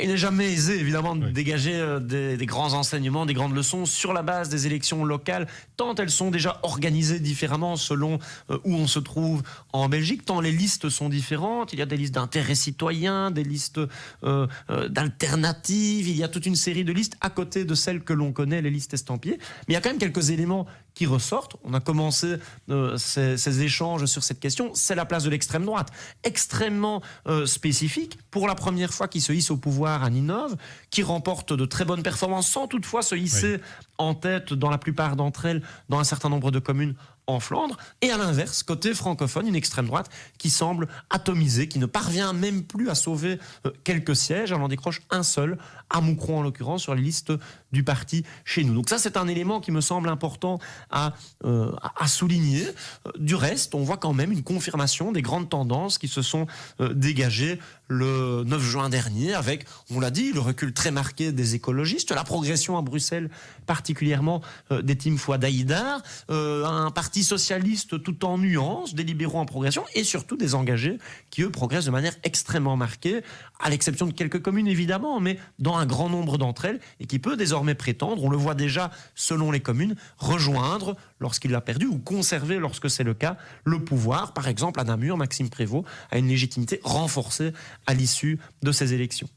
Il n'est jamais aisé, évidemment, de dégager des grands enseignements, des grandes leçons sur la base des élections locales, tant elles sont déjà organisées différemment selon où on se trouve en Belgique, tant les listes sont différentes. Il y a des listes d'intérêts citoyens, des listes d'alternatives, il y a toute une série de listes à côté de celles que l'on connaît, les listes estampillées. Mais il y a quand même quelques éléments qui ressortent. On a commencé ces échanges sur cette question. C'est la place de l'extrême droite, extrêmement spécifique. Pour la première fois qui se hisse au pouvoir à Ninove, qui remporte de très bonnes performances sans toutefois se hisser en tête dans la plupart d'entre elles, dans un certain nombre de communes en Flandre. Et à l'inverse, côté francophone, une extrême droite qui semble atomisée, qui ne parvient même plus à sauver quelques sièges. Elle en décroche un seul, à Moucron en l'occurrence, sur les listes du parti chez nous. Donc ça, c'est un élément qui me semble important à souligner. Du reste, on voit quand même une confirmation des grandes tendances qui se sont dégagées le 9 juin dernier, avec, on l'a dit, le recul très marqué des écologistes, la progression à Bruxelles, particulièrement des Tim Fouad-Haïdar, un parti socialiste tout en nuances, des libéraux en progression, et surtout des engagés qui, eux, progressent de manière extrêmement marquée, à l'exception de quelques communes, évidemment, mais dans un grand nombre d'entre elles, et qui peut désormais prétendre, on le voit déjà selon les communes, rejoindre, lorsqu'il l'a perdu, ou conserver, lorsque c'est le cas, le pouvoir. Par exemple, à Namur, Maxime Prévost a une légitimité renforcée à l'issue de ces élections.